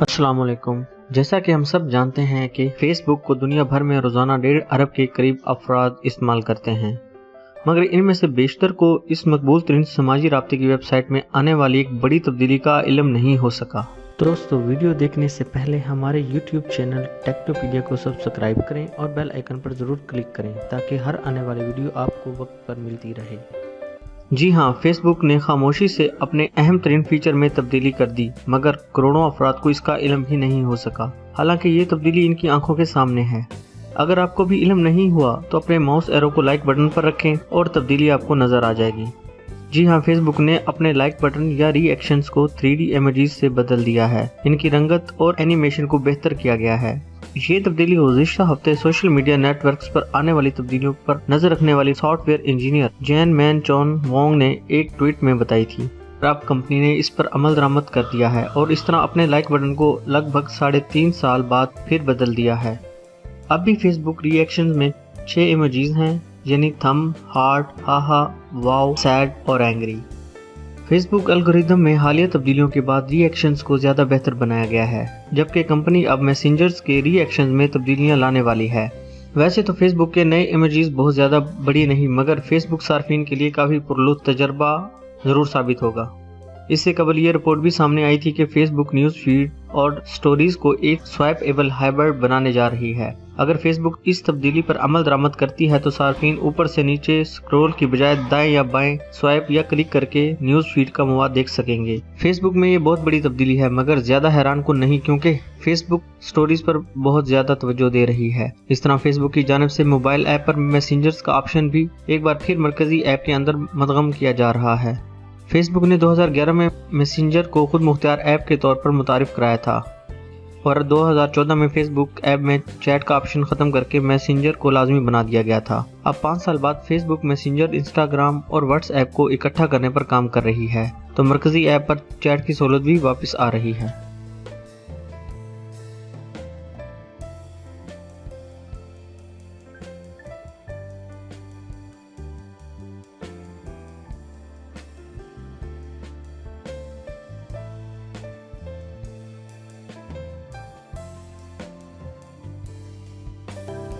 السلام علیکم۔ جیسا کہ ہم سب جانتے ہیں کہ فیس بک کو دنیا بھر میں روزانہ 1.5 ارب کے قریب افراد استعمال کرتے ہیں، مگر ان میں سے بیشتر کو اس مقبول ترین سماجی رابطے کی ویب سائٹ میں آنے والی ایک بڑی تبدیلی کا علم نہیں ہو سکا۔ دوستو، ویڈیو دیکھنے سے پہلے ہمارے یوٹیوب چینل ٹیکٹوپیڈیا کو سبسکرائب کریں اور بیل آئیکن پر ضرور کلک کریں تاکہ ہر آنے والی ویڈیو آپ کو وقت پر ملتی رہے۔ جی ہاں، فیس بک نے خاموشی سے اپنے اہم ترین فیچر میں تبدیلی کر دی، مگر کروڑوں افراد کو اس کا علم بھی نہیں ہو سکا، حالانکہ یہ تبدیلی ان کی آنکھوں کے سامنے ہے۔ اگر آپ کو بھی علم نہیں ہوا تو اپنے ماؤس ایرو کو لائک بٹن پر رکھیں اور تبدیلی آپ کو نظر آ جائے گی۔ جی ہاں، فیس بک نے اپنے لائک بٹن یا ری ایکشنز کو 3D امیجز سے بدل دیا ہے۔ ان کی رنگت اور اینیمیشن کو بہتر کیا گیا ہے۔ یہ تبدیلی گزشتہ ہفتے سوشل میڈیا نیٹ ورکس پر آنے والی تبدیلیوں پر نظر رکھنے والی سافٹ ویئر انجینئر جین مین چون وانگ نے ایک ٹویٹ میں بتائی تھی۔ اب کمپنی نے اس پر عمل درآمد کر دیا ہے اور اس طرح اپنے لائک بٹن کو لگ بھگ 3.5 سال بعد پھر بدل دیا ہے۔ اب بھی فیس بک ری ایکشنز میں 6 ایموجیز ہیں، یعنی تھم، ہارٹ، ہاہا، واو، سیڈ اور اینگری۔ فیس بک الگوریدم میں حالیہ تبدیلیوں کے بعد ری ایکشنز کو زیادہ بہتر بنایا گیا ہے، جبکہ کمپنی اب میسنجرز کے ری ایکشنز میں تبدیلیاں لانے والی ہے۔ ویسے تو فیس بک کے نئے ایموجیز بہت زیادہ بڑی نہیں، مگر فیس بک صارفین کے لیے کافی پرلطف تجربہ ضرور ثابت ہوگا۔ اس سے قبل یہ رپورٹ بھی سامنے آئی تھی کہ فیس بک نیوز فیڈ اور سٹوریز کو ایک سوائپ ایبل ہائبرڈ بنانے جا رہی ہے۔ اگر فیس بک اس تبدیلی پر عمل درآمد کرتی ہے تو صارفین اوپر سے نیچے سکرول کی بجائے دائیں یا بائیں سوائپ یا کلک کر کے نیوز فیڈ کا مواد دیکھ سکیں گے۔ فیس بک میں یہ بہت بڑی تبدیلی ہے، مگر زیادہ حیران کن نہیں، کیونکہ فیس بک سٹوریز پر بہت زیادہ توجہ دے رہی ہے۔ اس طرح فیس بک کی جانب سے موبائل ایپ پر میسنجرز کا آپشن بھی ایک بار پھر مرکزی ایپ کے اندر مدغم کیا جا رہا ہے۔ فیس بک نے 2011 میں میسنجر کو خود مختار ایپ کے طور پر متعارف کرایا تھا اور 2014 میں فیس بک ایپ میں چیٹ کا آپشن ختم کر کے میسنجر کو لازمی بنا دیا گیا تھا۔ اب 5 سال بعد فیس بک میسنجر، انسٹاگرام اور واٹس ایپ کو اکٹھا کرنے پر کام کر رہی ہے، تو مرکزی ایپ پر چیٹ کی سہولت بھی واپس آ رہی ہے۔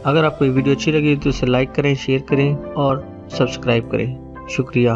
اگر آپ کو یہ ویڈیو اچھی لگی تو اسے لائک کریں، شیئر کریں اور سبسکرائب کریں۔ شکریہ۔